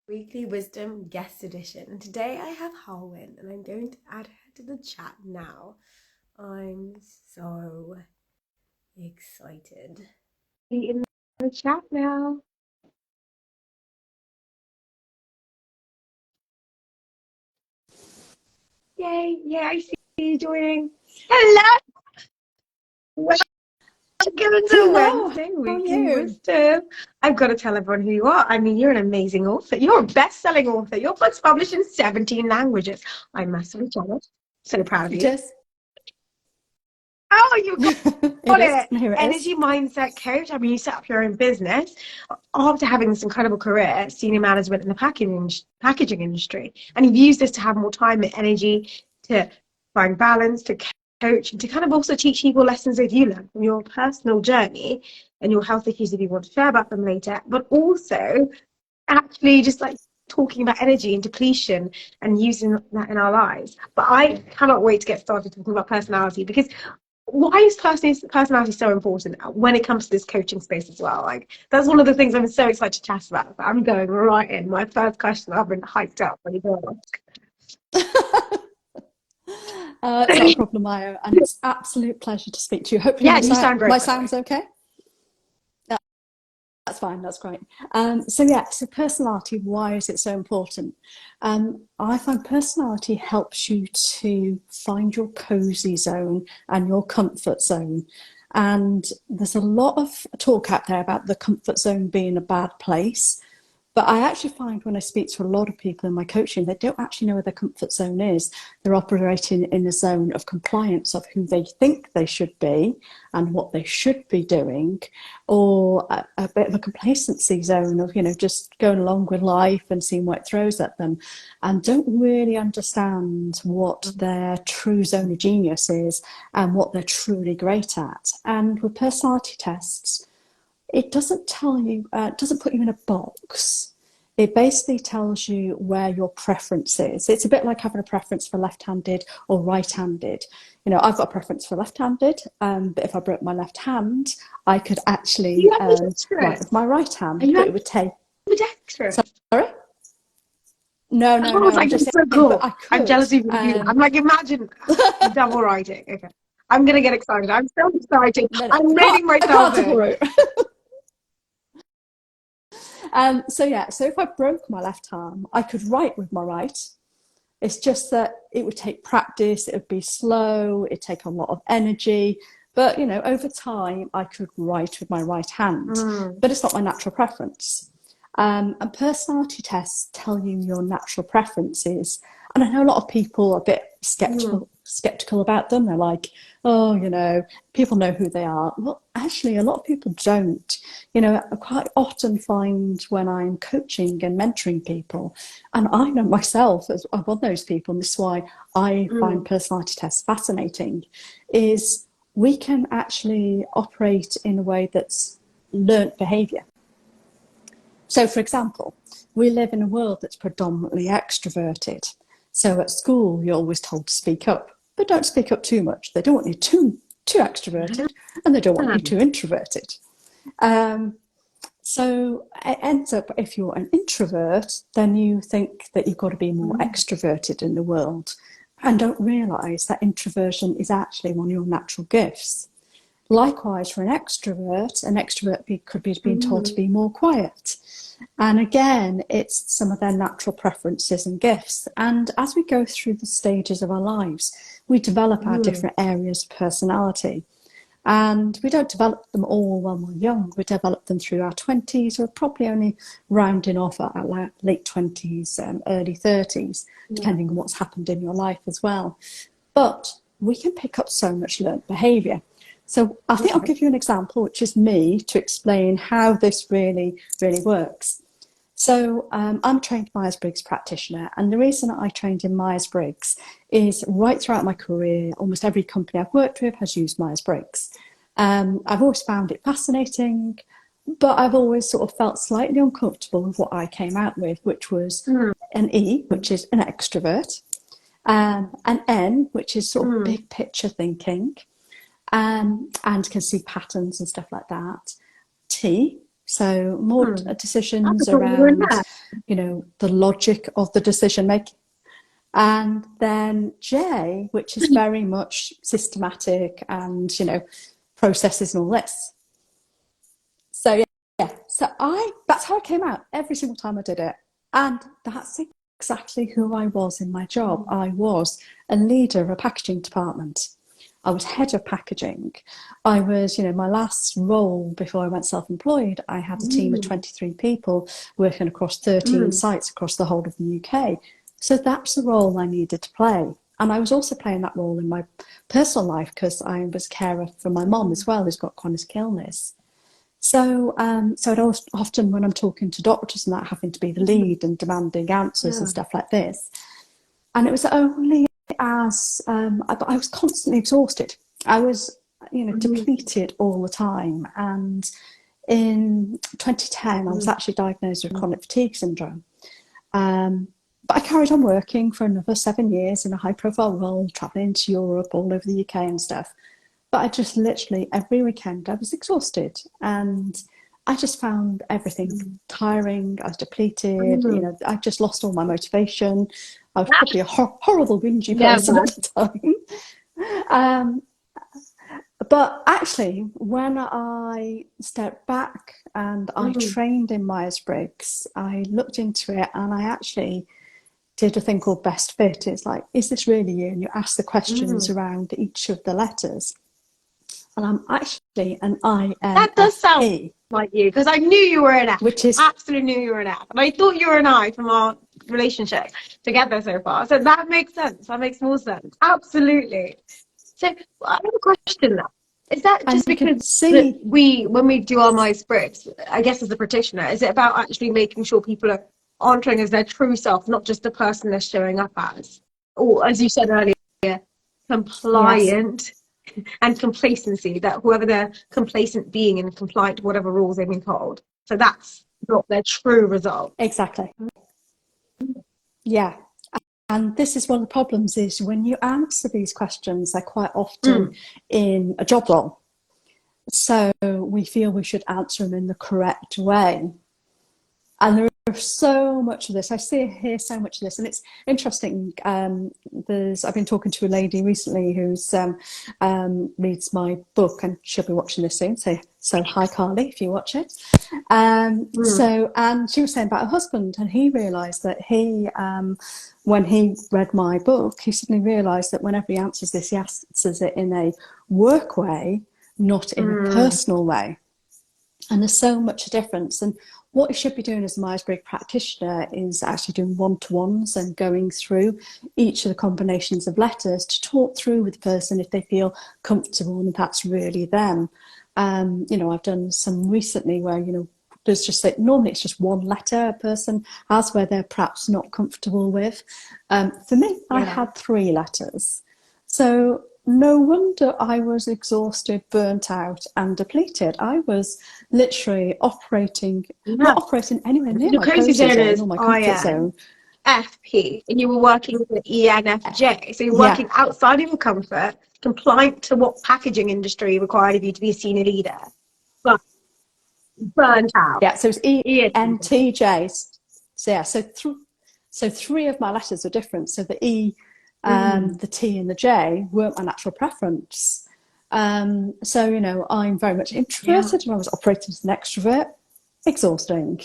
Weekly Wisdom Guest Edition. And today I have Haulwen and I'm going to add her to the chat now. I'm so excited. In the chat now. Yay, yeah, I see you joining. Hello! Welcome to Hello, Wednesday how are Weekly you? Wisdom. I've got to tell everyone who you are. I mean, you're an amazing author. You're a best-selling author. Your book's published in 17 languages. I'm massively jealous. So proud of It you. is. Oh, you It got is. it. Here it is. Energy mindset coach. I mean, you set up your own business after having this incredible career, senior management in the packaging industry. And you've used this to have more time and energy to find balance, to coach, and to kind of also teach people lessons that you learned from your personal journey and your health issues if you want to share about them later, but also actually just like talking about energy and depletion and using that in our lives. But I cannot wait to get started talking about personality, because why is personality so important when it comes to this coaching space as well? Like, that's one of the things I'm so excited to chat about. I'm going right in. My first question, I've been hyped up when you go. It's not a problem, Maya, and it's absolute pleasure to speak to you. Hopefully Yeah, you sound great, my by the way. sound's okay. Yeah, that's fine. That's great. So personality, why is it so important? I find personality helps you to find your cozy zone and your comfort zone. And there's a lot of talk out there about the comfort zone being a bad place. But I actually find when I speak to a lot of people in my coaching, they don't actually know where their comfort zone is. They're operating in a zone of compliance of who they think they should be and what they should be doing, or a bit of a complacency zone of, just going along with life and seeing what it throws at them, and don't really understand what their true zone of genius is and what they're truly great at. And with personality tests, it doesn't tell you, it doesn't put you in a box. It basically tells you where your preference is. It's a bit like having a preference for left-handed or right-handed. I've got a preference for left-handed, but if I broke my left hand, I could Are you actually write with ambidextrous? my right Are hand, you but it would take. ambidextrous? Sorry? No, I no, was no. I'm like, just that's so saying, but cool. I I'm could. jealous you can do that. I'm like, imagine double writing. Okay. I'm going to get excited. I'm so excited. No, no, I'm I can't. reading I myself can't double in. root. So if I broke my left arm, I could write with my right. It's just that it would take practice, it would be slow, it'd take a lot of energy. But, over time, I could write with my right hand, Mm. but it's not my natural preference. And personality tests tell you your natural preferences. And I know a lot of people are a bit Mm. skeptical about them. They're like, oh, people know who they are. Well, actually, a lot of people don't. I quite often find when I'm coaching and mentoring people, and I know myself as one of those people, and this is why I find Mm. personality tests fascinating, is we can actually operate in a way that's learnt behaviour. So, for example, we live in a world that's predominantly extroverted. So at school, you're always told to speak up, but don't speak up too much. They don't want you too extroverted, and they don't want you too introverted. Um, so it ends up, if you're an introvert, then you think that you've got to be more Mm. extroverted in the world, and don't realise that introversion is actually one of your natural gifts. Likewise, for an extrovert could be being told to Mm. be more quiet. And again, it's some of their natural preferences and gifts. And as we go through the stages of our lives, we develop our Mm. different areas of personality. And we don't develop them all when we're young. We develop them through our 20s, or probably only rounding off at our late 20s, early 30s, Yeah. depending on what's happened in your life as well. But we can pick up so much learnt behaviour. So I think I'll Okay. give you an example, which is me, to explain how this really, really works. So I'm a trained Myers-Briggs practitioner, and the reason I trained in Myers-Briggs is right throughout my career, almost every company I've worked with has used Myers-Briggs. I've always found it fascinating, but I've always sort of felt slightly uncomfortable with what I came out with, which was Mm. an E, which is an extrovert, an N, which is sort of Mm. big picture thinking, and can see patterns and stuff like that. T, So more Hmm. I decisions thought you were in around, there. the logic of the decision making. And then J, which is very much systematic and, processes and all this. So so that's how I came out every single time I did it. And that's exactly who I was in my job. I was a leader of a packaging department. I was head of packaging. I was, my last role before I went self-employed, I had a team of 23 people working across 13 sites across the whole of the UK. So that's the role I needed to play. And I was also playing that role in my personal life because I was a carer for my mom as well, who's got chronic illness. So, so I'd often, when I'm talking to doctors and that, having to be the lead and demanding answers and Yeah. stuff like this. And it was only as I was constantly exhausted. I was, depleted all the time. And in 2010, I was actually diagnosed with chronic fatigue syndrome. But I carried on working for another 7 years in a high-profile role, traveling to Europe, all over the UK and stuff. But I just literally every weekend I was exhausted, and I just found everything tiring. I was depleted. I just lost all my motivation. I was probably a horrible whingy person Never. at the time. But actually, when I stepped back and I trained in Myers-Briggs, I looked into it and I actually did a thing called Best Fit. It's like, is this really you? And you ask the questions around each of the letters. And I'm actually an That does sound INFP, like you, because I knew you were an F. which is Absolutely knew you were an F. And I thought you were an I from our relationship together so far. So that makes sense. That makes more sense. Absolutely. So I have a question now. Is that and just you because can see when we do our Myers-Briggs, I guess as a practitioner, is it about actually making sure people are answering as their true self, not just the person they're showing up as? Or as you said earlier, yes, compliant and complacency, that whoever they're complacent being and compliant to whatever rules they've been told. So that's not their true result. exactly. Yeah. And this is one of the problems is when you answer these questions, they're quite often in a job role. So we feel we should answer them in the correct way. And there's so much of this. I hear so much of this, and it's interesting. I've been talking to a lady recently who's reads my book, and she'll be watching this soon. So hi, Carly, if you watch it. And she was saying about her husband, and he realised that when he read my book, he suddenly realised that whenever he answers this, he answers it in a work way, not in a personal way. And there's so much difference. And what you should be doing as a Myers-Briggs practitioner is actually doing one-to-ones and going through each of the combinations of letters to talk through with the person if they feel comfortable and that's really them. I've done some recently where, there's just like, normally it's just one letter a person has where they're perhaps not comfortable with. For me, I had 3 letters. So no wonder I was exhausted, burnt out, and depleted. I was literally not operating anywhere near Your my crazy cozy zone zone is or my comfort zone. INFP, and you were working with ENFJ. So you're Yeah, working outside of your comfort, compliant to what packaging industry required of you to be a senior leader, but burnt out. yeah. So it's Yeah. ENTJs. So yeah, so 3 of my letters are different. So the E, the T, and the J weren't my natural preference. So I'm very much introverted, and I was operating as an extrovert. Exhausting.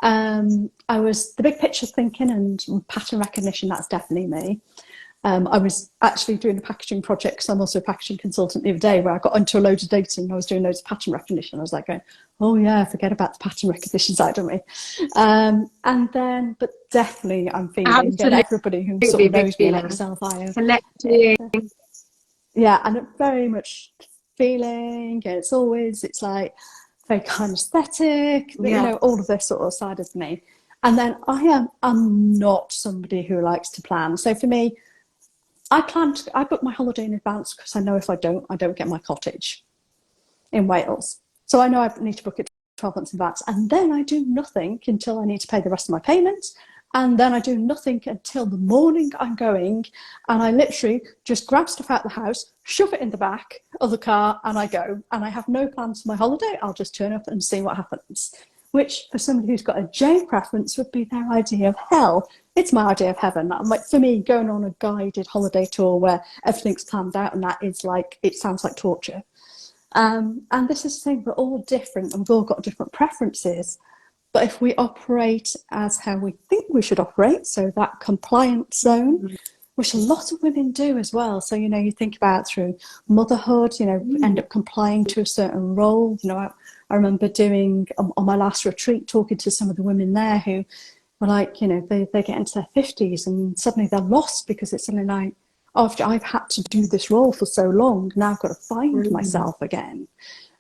I was the big picture thinking and pattern recognition. That's definitely me. I was actually doing a packaging project because I'm also a packaging consultant the other day where I got into a load of data and I was doing loads of pattern recognition. I was like going, oh yeah, forget about the pattern recognition side of me. But definitely I'm feeling, and Absolutely everybody who a sort of big knows me like feeling. yourself, I am. Connecting. Yeah, and I'm very much feeling, and it's like very kinesthetic, Yeah. all of this sort of side of me. And then I'm not somebody who likes to plan. So for me, I book my holiday in advance because I know if I don't get my cottage in Wales. So I know I need to book it 12 months in advance. And then I do nothing until I need to pay the rest of my payments. And then I do nothing until the morning I'm going, and I literally just grab stuff out of the house, shove it in the back of the car, and I go. And I have no plans for my holiday. I'll just turn up and see what happens. Which, for somebody who's got a J preference, would be their idea of hell. It's my idea of heaven. I'm like, for me, going on a guided holiday tour where everything's planned out, and that is like, it sounds like torture. And this is the thing, we're all different and we've all got different preferences. But if we operate as how we think we should operate, so that compliance zone, which a lot of women do as well. So, you know, you think about through motherhood, you know, end up complying to a certain role. You know, I remember doing, on my last retreat, talking to some of the women there who were like, you know, they get into their 50s and suddenly they're lost because it's something like, after I've had to do this role for so long, now I've got to find myself again.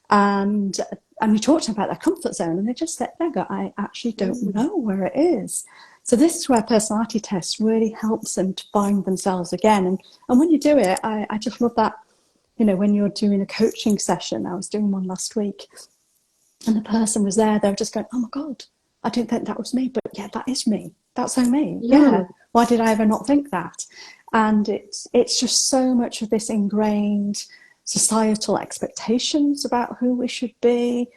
And you talk to them about their comfort zone, and they just sit there and go, I actually don't know where it is. So this is where personality tests really helps them to find themselves again. And when you do it, I just love that, you know, when you're doing a coaching session, I was doing one last week, and the person was there, they were just going, oh my God, I didn't think that was me, but yeah, that is me. That's so me. Yeah. Why did I ever not think that? And it's just so much of this ingrained societal expectations about who we should be,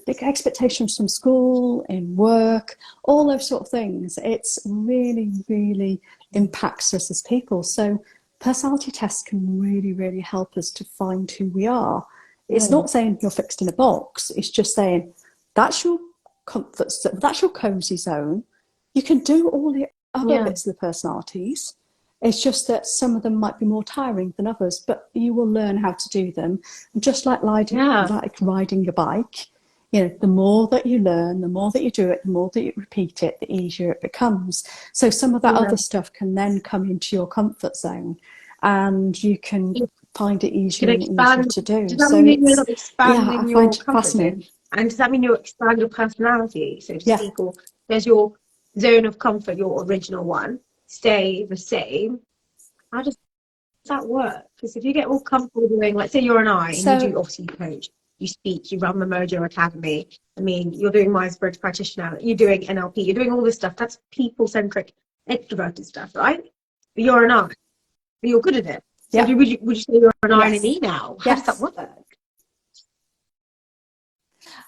big expectations from school, in work, all those sort of things. It's really, really impacts us as people. So personality tests can really, really help us to find who we are. It's not saying you're fixed in a box. It's just saying that's your comfort zone, that's your cozy zone. You can do all the other bits of the personalities. It's just that some of them might be more tiring than others, but you will learn how to do them. And just like riding a bike, you know, the more that you learn, the more that you do it, the more that you repeat it, the easier it becomes. So some of that other stuff can then come into your comfort zone, and you can find it easier and easier to do. Does that So mean you're not expanding your find it comfort fascinating. zone? And does that mean you expand your personality, so to Yeah. speak, or does your zone of comfort, your original one, stay the same? How does that work? Because if you get all comfortable doing, let's say you're an I, and you do, obviously you coach, you speak, you run the Mojo Academy. I mean, you're doing Myers-Briggs practitioner, you're doing NLP, you're doing all this stuff. That's people-centric, extroverted stuff, right? But you're an I, but you're good at it. So would you say you're an I and an E now? How does that work?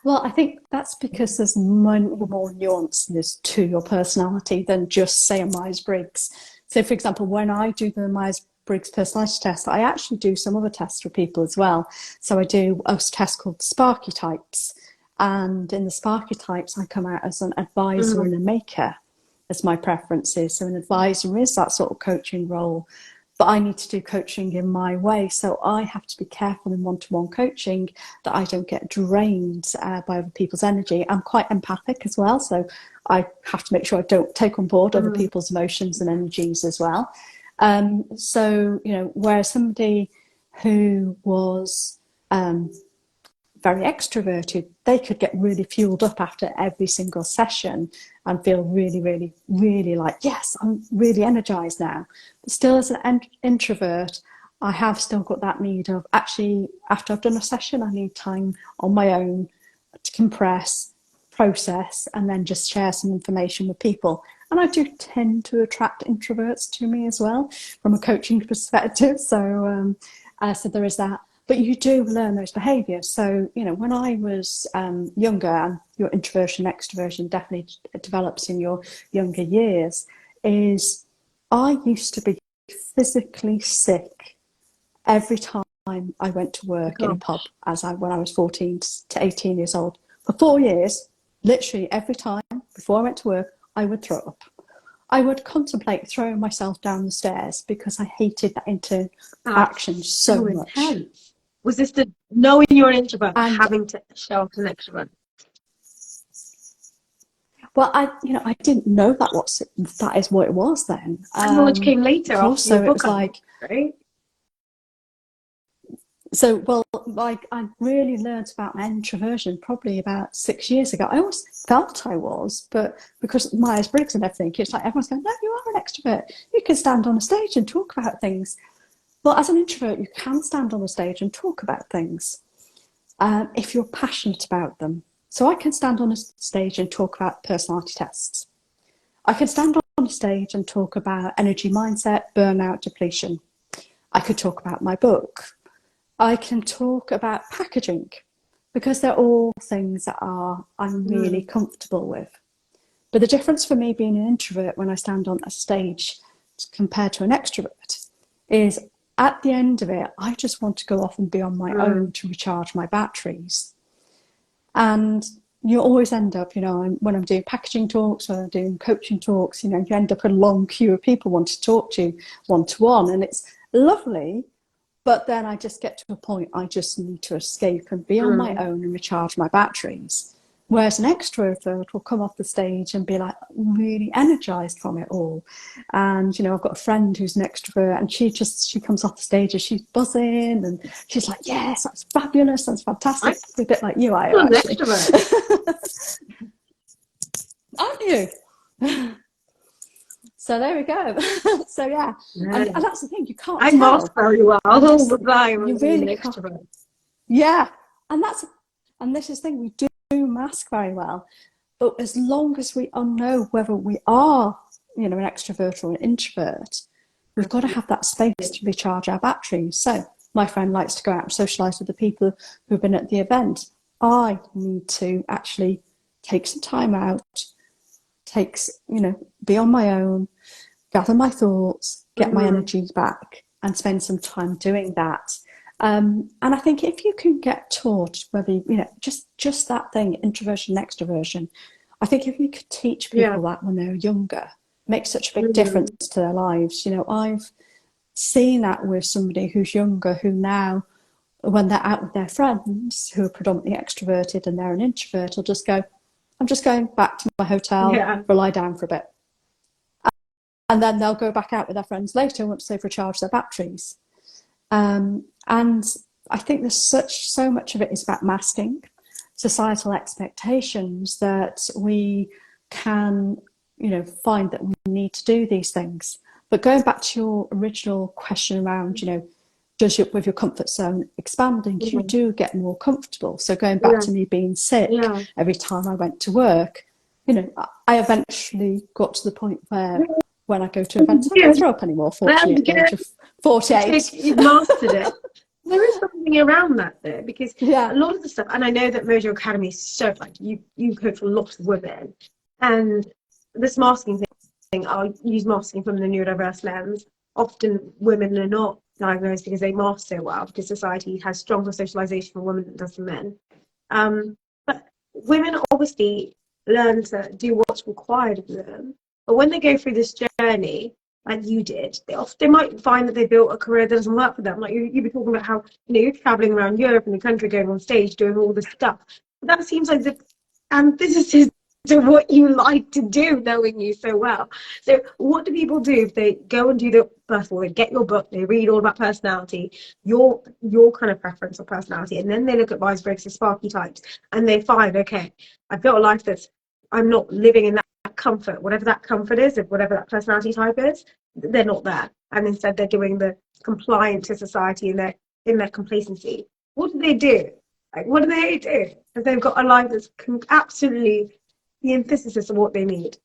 Well, I think that's because there's more nuances to your personality than just, say, a Myers-Briggs. So, for example, when I do the Myers-Briggs personality test, I actually do some other tests for people as well. So I do a test called Sparky Types. And in the Sparky Types, I come out as an advisor and a maker as my preferences. So an advisor is that sort of coaching role, but I need to do coaching in my way. So I have to be careful in one-to-one coaching that I don't get drained by other people's energy. I'm quite empathic as well. So I have to make sure I don't take on board other people's emotions and energies as well. So, you know, whereas somebody who was very extroverted, they could get really fueled up after every single session and feel really, really, really like, yes, I'm really energized now. But still, as an introvert, I have still got that need of actually, after I've done a session, I need time on my own to compress, process, and then just share some information with people. And I do tend to attract introverts to me as well from a coaching perspective. So there is that. But you do learn those behaviours. So, you know, when I was younger, and your introversion, extroversion definitely develops in your younger years, is I used to be physically sick every time I went to work in a pub when I was 14 to 18 years old. For 4 years, literally every time before I went to work, I would throw up. I would contemplate throwing myself down the stairs because I hated that interaction so much. Intense. Was this the knowing you're an introvert and having to show up as an extrovert? Well, I didn't know that is what it was then. Knowledge came later. Also, it was like, right? So, well, like I really learned about my introversion probably about 6 years ago. I always felt I was, but because Myers-Briggs and everything, it's like everyone's going, no, you are an extrovert. You can stand on a stage and talk about things. Well, as an introvert, you can stand on a stage and talk about things if you're passionate about them. So I can stand on a stage and talk about personality tests. I could stand on stage and talk about energy mindset, burnout, depletion. I could talk about my book. I can talk about packaging, because they're all things that I'm really comfortable with. But the difference for me being an introvert when I stand on a stage compared to an extrovert is, at the end of it, I just want to go off and be on my own to recharge my batteries. And you always end up, when I'm doing packaging talks, when I'm doing coaching talks, you end up in a long queue of people wanting to talk to you one-to-one, and it's lovely. But then I just get to a point I just need to escape and be on my own and recharge my batteries. Whereas an extrovert will come off the stage and be like really energized from it all. And, I've got a friend who's an extrovert, and she comes off the stage and she's buzzing and she's like, yes, that's fabulous, that's fantastic. A bit like you, I'm an actually. extrovert. Aren't you? So there we go. So yeah, and that's the thing, you can't I tell. mask very well all the time. You really can't. Yeah, and this is the thing, we do mask very well, but as long as we know whether we are, an extrovert or an introvert, we've got to have that space to recharge our batteries. So my friend likes to go out and socialise with the people who've been at the event. I need to actually take some time out, be on my own, gather my thoughts, get my energy back, and spend some time doing that. And I think if you can get taught whether, just that thing, introversion, extroversion, I think if we could teach people that when they're younger, it makes such a big difference to their lives. I've seen that with somebody who's younger, who now, when they're out with their friends who are predominantly extroverted and they're an introvert, will just go, I'm just going back to my hotel, lie down for a bit. And then they'll go back out with their friends later once they've recharged their batteries. And I think there's so much of it is about masking societal expectations, that we can, find that we need to do these things. But going back to your original question around, does with your comfort zone expanding, you do get more comfortable. So going back to me being sick every time I went to work, I eventually got to the point where when I go to events, I don't throw up anymore, fortunately, at the age of 48. You've mastered it. There is something around that though, because a lot of the stuff, and I know that Mojo Academy is so, like, you coach a lot of women, and this masking thing, I'll use masking from the neurodiverse lens. Often women are not diagnosed because they mask so well, because society has stronger socialization for women than does for men. But women obviously learn to do what's required of them. But when they go through this journey, like you did, they might find that they built a career that doesn't work for them. Like you were talking about how, you're traveling around Europe and the country, going on stage, doing all this stuff. But that seems like the antithesis to what you like to do, knowing you so well. So what do people do if they go and do first of all, they get your book, they read all about personality, your kind of preference or personality, and then they look at Myers-Briggs and Sparky types, and they find, okay, I've built a life that's, I'm not living in that comfort, whatever that comfort is, if whatever that personality type is, they're not there, and instead they're doing the compliant to society in their complacency. What do they do? Like, what do they do if they've got a life that's absolutely the antithesis of what they need?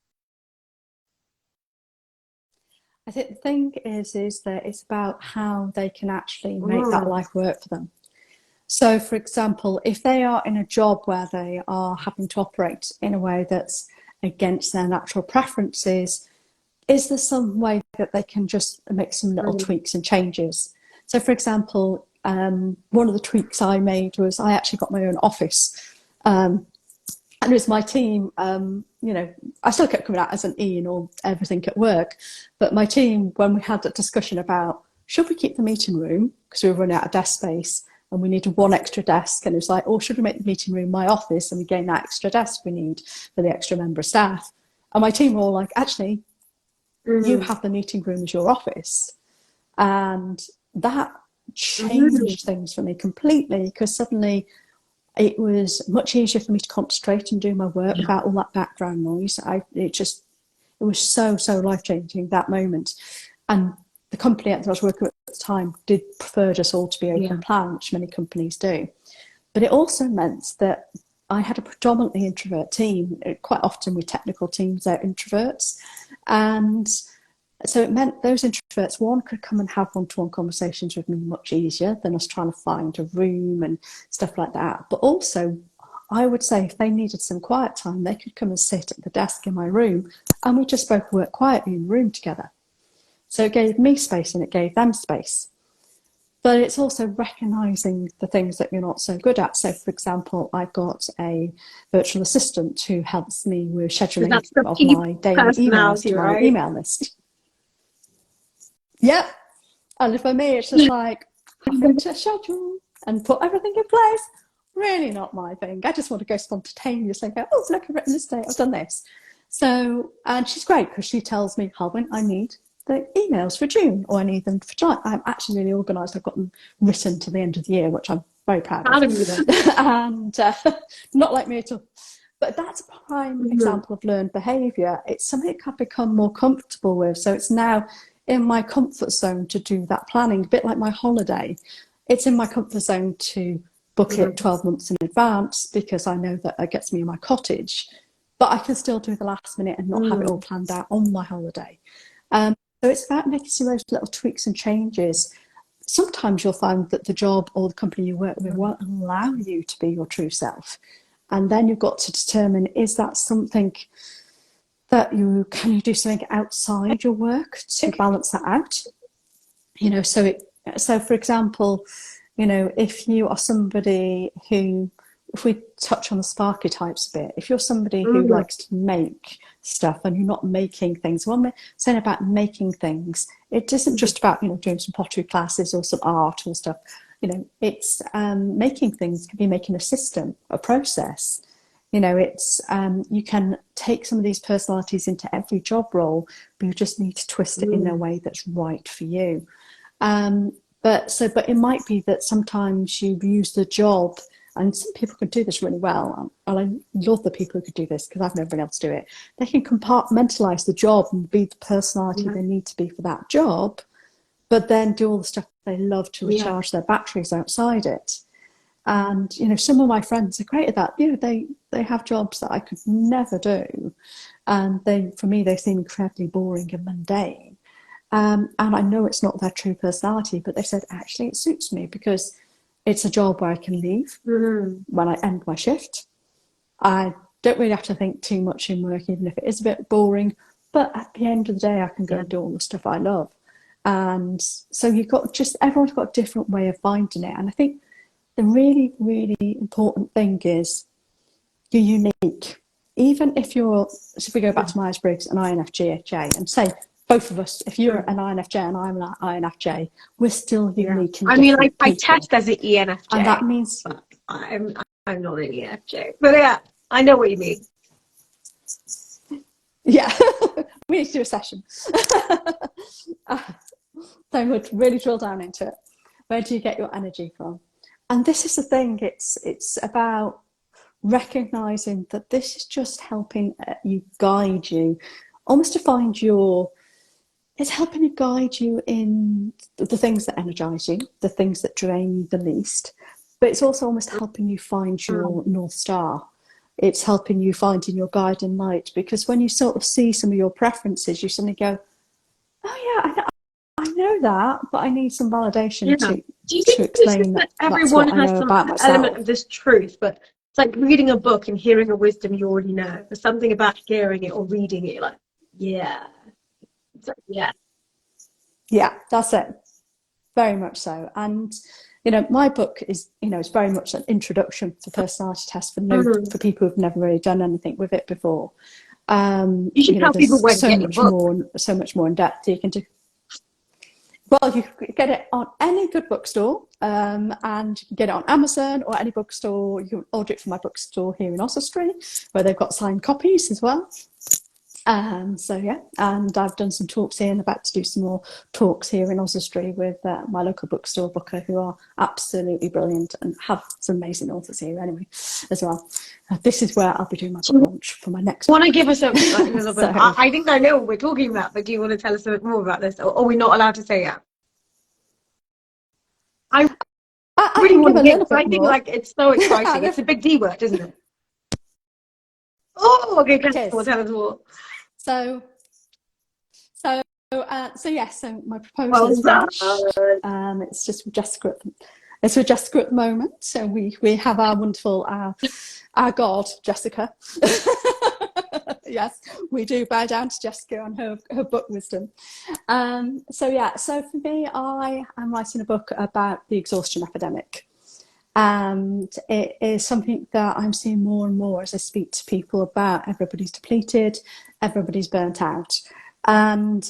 I think the thing is that it's about how they can actually make that life work for them. So, for example, if they are in a job where they are having to operate in a way that's against their natural preferences, is there some way that they can just make some little tweaks and changes? So, for example, one of the tweaks I made was I actually got my own office. And it was my team, I still kept coming out as an E in all everything at work, but my team, when we had that discussion about should we keep the meeting room, because we were running out of desk space and we needed one extra desk, and it was like, or should we make the meeting room my office and we gain that extra desk we need for the extra member of staff? And my team were all like, actually, you have the meeting room as your office. And that changed things for me completely, because suddenly it was much easier for me to concentrate and do my work without all that background noise. It was so life-changing, that moment. And the company that I was working with at the time did prefer us all to be open plan, which many companies do. But it also meant that I had a predominantly introvert team. Quite often with technical teams, they're introverts. And so it meant those introverts, one, could come and have one-to-one conversations with me much easier than us trying to find a room and stuff like that. But also, I would say if they needed some quiet time, they could come and sit at the desk in my room and we just both work quietly in the room together. So it gave me space and it gave them space. But it's also recognising the things that you're not so good at. So, for example, I've got a virtual assistant who helps me with scheduling That's the of key my daily emails personality, to my right? email list. Yep. And for me, it's just like having to schedule and put everything in place. Really not my thing. I just want to go spontaneously and go, oh, look, I've written this day, I've done this. So, and she's great because she tells me, Haulwen, I need the emails for June, or I need them for July. I'm actually really organised. I've got them written to the end of the year, which I'm very proud of. And not like me at all. But that's a prime example of learned behaviour. It's something I've become more comfortable with. So it's now in my comfort zone to do that planning, a bit like my holiday. It's in my comfort zone to book it 12 months in advance because I know that it gets me in my cottage. But I can still do the last minute and not have it all planned out on my holiday. So it's about making some of those little tweaks and changes. Sometimes you'll find that the job or the company you work with won't allow you to be your true self. And then you've got to determine, is that something that can you do something outside your work to balance that out? You know, so for example, you know, if you are somebody who, if we touch on the sparky types a bit, if you're somebody who likes to make stuff and you're not making things, what I'm saying about making things, it isn't just about, you know, doing some pottery classes or some art or stuff. You know, it's making things can be making a system, a process. You know, it's you can take some of these personalities into every job role, but you just need to twist it in a way that's right for you. But it might be that sometimes you use the job, and some people can do this really well. And I love the people who could do this because I've never been able to do it. They can compartmentalize the job and be the personality they need to be for that job, but then do all the stuff they love to recharge their batteries outside it. And, you know, some of my friends are great at that. You know, they have jobs that I could never do. And for me, they seem incredibly boring and mundane. And I know it's not their true personality, but they said, actually, it suits me because it's a job where I can leave when I end my shift. I don't really have to think too much in work, even if it is a bit boring. But at the end of the day, I can go and do all the stuff I love. And so everyone's got a different way of finding it. And I think the really, really important thing is you're unique. Even if if we go back to Myers-Briggs and INFJ and say, both of us, if you're an INFJ and I'm an INFJ, we're still unique. And I mean, I test as an ENFJ, and that means I'm not an ENFJ. But yeah, I know what you mean. Yeah, we need to do a session. So we'll really drill down into it. Where do you get your energy from? And this is the thing. It's about recognizing that this is just helping guide you, almost to find it's helping to guide you in the things that energize you, the things that drain you the least, but it's also almost helping you find your North Star. It's helping you find in your guiding light, because when you sort of see some of your preferences, you suddenly go, oh yeah, I know that, but I need some validation to explain that everyone that's what has I know some about myself. element of this truth, but it's like reading a book and hearing a wisdom you already know. There's something about hearing it or reading it, like, yeah. Yeah, that's it. Very much so. And, you know, my book is, you know, it's very much an introduction for personality tests for people who've never really done anything with it before. You should tell people where to get your book. So much more in depth you can do. Well, you can get it on any good bookstore, and you can get it on Amazon or any bookstore. You can order it from my bookstore here in Oswestry, where they've got signed copies as well. So yeah, and I've done some talks here and about to do some more talks here in Oswestry with my local bookstore booker, who are absolutely brilliant and have some amazing authors here anyway as well. This is where I'll be doing my book launch for my next Want to give us a little bit? I think I know what we're talking about, but do you want to tell us a bit more about this, or are we not allowed to say that? I really want to give, I think, like, it's so exciting. It's a big D word, isn't it? Oh, okay, It is. tell us more. So, so, yes. So my proposal Well is done. finished. It's just with Jessica. It's with Jessica at the moment. So we have our wonderful our god Jessica. Yes, we do bow down to Jessica and her book wisdom. So for me, I am writing a book about the exhaustion epidemic. And it is something that I'm seeing more and more as I speak to people about. Everybody's depleted, everybody's burnt out. And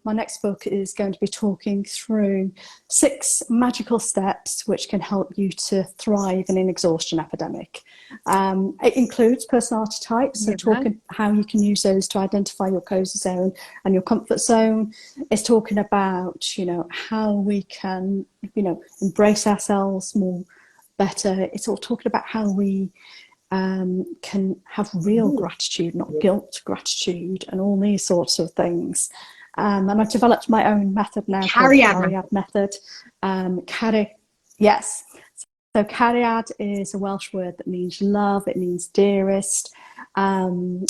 my next book is going to be talking through 6 magical steps which can help you to thrive in an exhaustion epidemic. It includes personality types, so talking how you can use those to identify your cozy zone and your comfort zone. It's talking about, how we can, embrace ourselves more better. It's all talking about how we can have real gratitude, not guilt gratitude, and all these sorts of things. And I've developed my own method now called the Cariad method. Yes. So Cariad is a Welsh word that means love. It means dearest. Actually,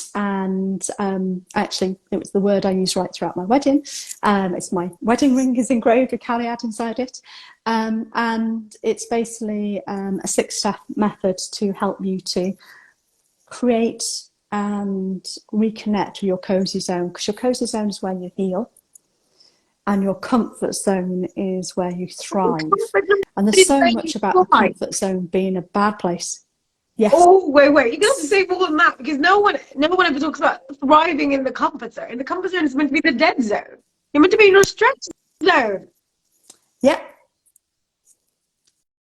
it was the word I used right throughout my wedding. It's my wedding ring is engraved with Cariad inside it. And it's basically a 6-step method to help you to create and reconnect to your cozy zone, because your cozy zone is where you heal and your comfort zone is where you thrive. And there's so much about the comfort zone being a bad place. Yes. Oh, wait. You're going to have to say more than that, because no one ever talks about thriving in the comfort zone. The comfort zone is meant to be the dead zone. You're meant to be in a stretch zone. Yeah.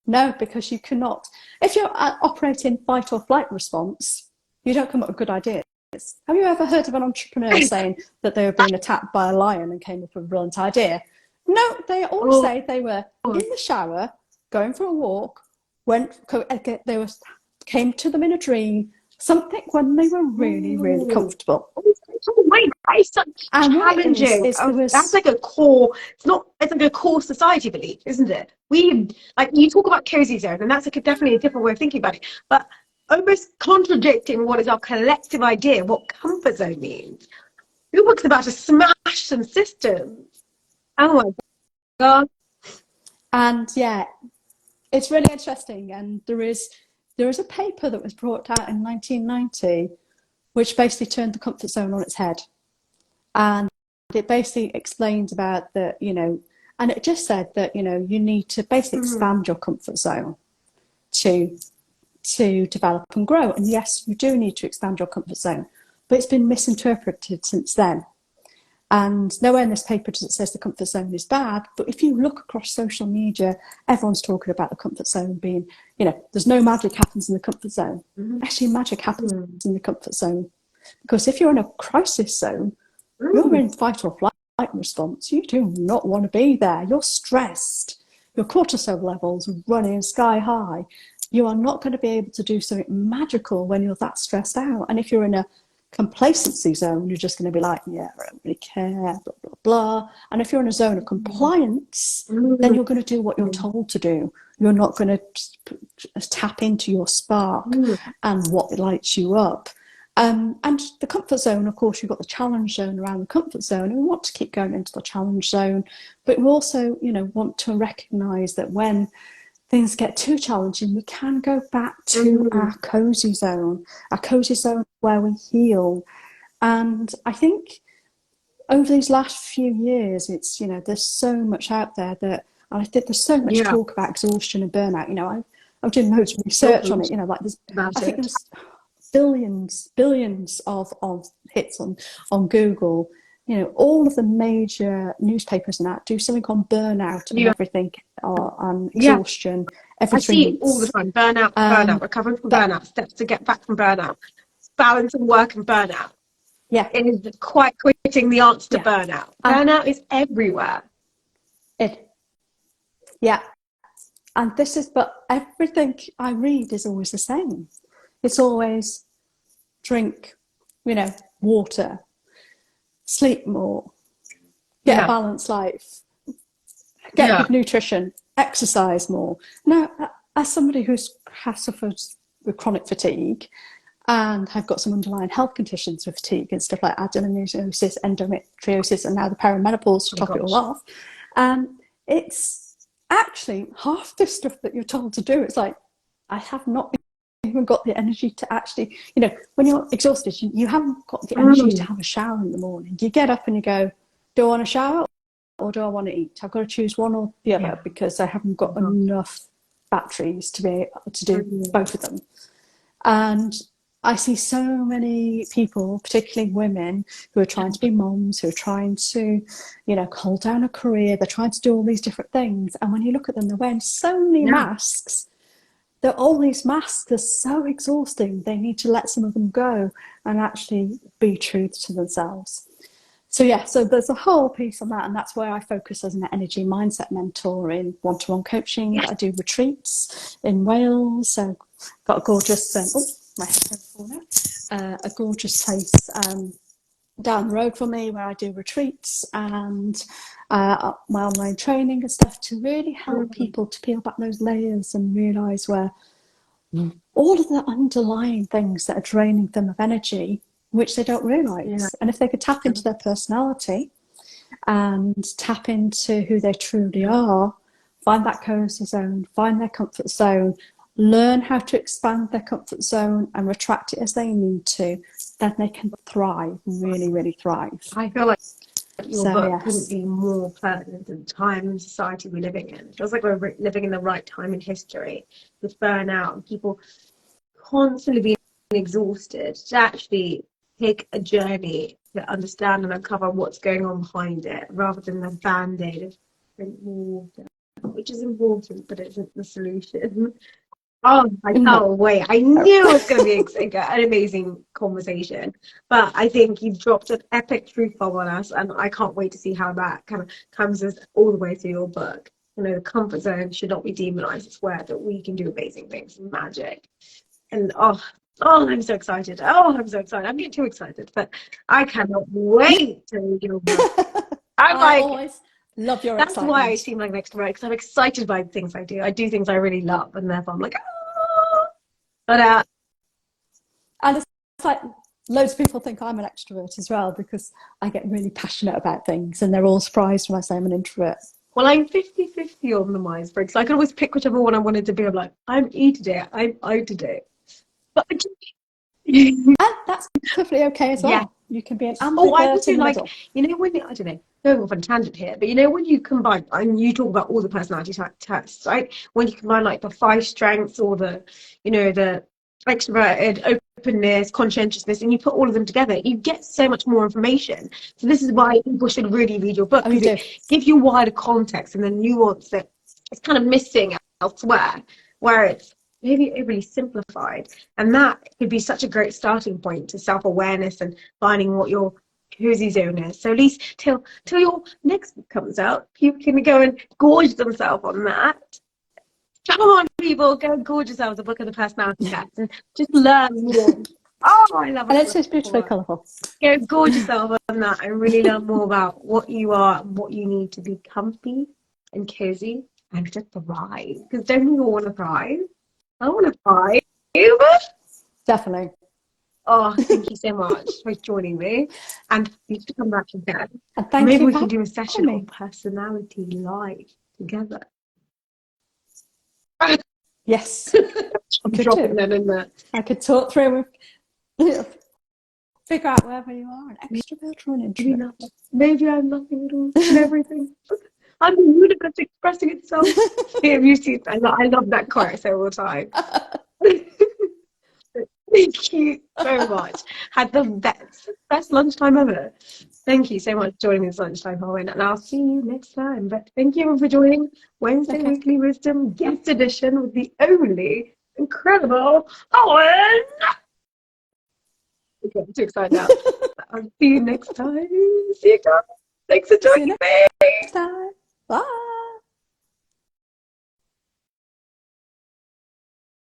No, because you cannot. If you're operating fight or flight response, you don't come up with good ideas. Have you ever heard of an entrepreneur saying that they were being attacked by a lion and came up with a brilliant idea? No, they all say they were in the shower, going for a walk, came to them in a dream, something when they were really, really comfortable. Oh my God, it's such challenging. That's like a core. It's like a core society belief, isn't it? You talk about cozy zone, and that's definitely a different way of thinking about it. But almost contradicting what is our collective idea, what comfort zone means. Your book's about to smash some systems. Oh my God. And yeah, it's really interesting. And there is a paper that was brought out in 1990, which basically turned the comfort zone on its head. And it basically explained about that, and it just said that, you need to basically expand your comfort zone to develop and grow. And yes, you do need to expand your comfort zone, but it's been misinterpreted since then. And nowhere in this paper does it say the comfort zone is bad, but if you look across social media, everyone's talking about the comfort zone being, there's no magic happens in the comfort zone. Actually, magic happens in the comfort zone. Because if you're in a crisis zone, you're in fight or flight response. You do not want to be there. You're stressed. Your cortisol levels are running sky high. You are not going to be able to do something magical when you're that stressed out. And if you're in a complacency zone, you're just going to be like, yeah, I don't really care, blah, blah, blah. And if you're in a zone of compliance, then you're going to do what you're told to do. You're not going to tap into your spark and what lights you up. And the comfort zone, of course, you've got the challenge zone around the comfort zone, and we want to keep going into the challenge zone, but we also, want to recognise that when things get too challenging, we can go back to our cozy zone where we heal. And I think over these last few years, it's, there's so much out there that, and I think there's so much talk about exhaustion and burnout. I've done loads of research on it, there's billions of hits on Google. All of the major newspapers and that do something on burnout and everything, on exhaustion. I see it all the time. Burnout, recovering from burnout, steps to get back from burnout, balancing work and burnout. Yeah. It is quite quitting the answer to burnout. Burnout is everywhere. And but everything I read is always the same. It's always drink, water, sleep more, get a balanced life, get good nutrition, exercise more. Now, as somebody has suffered with chronic fatigue, and have got some underlying health conditions with fatigue and stuff like adenomyosis, endometriosis, and now the perimenopause to top it all off, it's actually half the stuff that you're told to do. It's like, I have not even got the energy to actually, you know, when you're exhausted, you haven't got the energy to have a shower in the morning. You get up and you go, do I want a shower or do I want to eat? I've got to choose one or the other because I haven't got enough batteries to be able to do both of them. And I see so many people, particularly women, who are trying to be moms, who are trying to, you know, hold down a career. They're trying to do all these different things. And when you look at them, they're wearing so many masks. All these masks are so exhausting. They need to let some of them go and actually be true to themselves. So yeah, so there's a whole piece on that, and that's where I focus as an energy mindset mentor in one-to-one coaching. I do retreats in Wales. So got a gorgeous my headphones fall now. A gorgeous place down the road from me where I do retreats and my online training and stuff to really help people to peel back those layers and realise where all of the underlying things that are draining them of energy, which they don't realise. And if they could tap into their personality and tap into who they truly are, find that cozy zone, find their comfort zone, learn how to expand their comfort zone and retract it as they need to, then they can thrive, really, really thrive. I feel like your book couldn't be more pertinent to the time and society we're living in. It feels like we're living in the right time in history with burnout and people constantly being exhausted, to actually take a journey to understand and uncover what's going on behind it rather than the band-aid of water, which is important, but it isn't the solution. Oh, I can't wait. I knew it was going to be an amazing conversation. But I think you've dropped an epic truth bomb on us, and I can't wait to see how that kind of comes all the way through your book. You know, the comfort zone should not be demonized. It's where that we can do amazing things and magic. And I'm so excited. I'm so excited. I'm getting too excited, but I cannot wait to read your book. I always love your excitement. That's why I seem like an extrovert, because I'm excited by the things I do. I do things I really love, and therefore I'm like, But and it's like loads of people think I'm an extrovert as well because I get really passionate about things, and they're all surprised when I say I'm an introvert. Well, I'm 50-50 on the Myers-Briggs. So I can always pick whichever one I wanted to be. I'm like, I'm E today, I'm I today. But and that's perfectly okay as well. Yeah. You can be an ambivert. I would do like, you know, when I don't know, going off on a tangent here, but you know, when you combine, and you talk about all the personality tests, right? When you combine like the 5 strengths or the, you know, the extroverted, openness, conscientiousness, and you put all of them together, you get so much more information. So this is why people should really read your book, because it gives you wider context and the nuance that it's kind of missing elsewhere, where it's maybe overly simplified, and that could be such a great starting point to self-awareness and finding what your cozy zone is. So at least till your next book comes out, people can go and gorge themselves on that. Come on, people, go gorge yourselves a book of the personality test and just learn more. I love it. And it's just beautifully colourful. Go gorge yourself on that and really learn more about what you are and what you need to be comfy and cozy and to thrive. Because don't you all want to thrive? I want to thrive. Definitely. Thank you so much for joining me. And you should come back again. And maybe we can do a session on personality live together. Yes. I'm dropping that in there. I could talk through figure out whether you are an extrovert or an introvert. Maybe I'm nothing at all and everything. I'm the universe expressing itself. Yeah, you see, I love that chorus all the time. Thank you so much. Had the best lunchtime ever. Thank you so much for joining this lunchtime, Haulwen, and I'll see you next time. But thank you for joining Wednesday Weekly Wisdom guest edition with the only incredible Haulwen. Okay, I'm too excited now. I'll see you next time. See you guys. Thanks for joining me.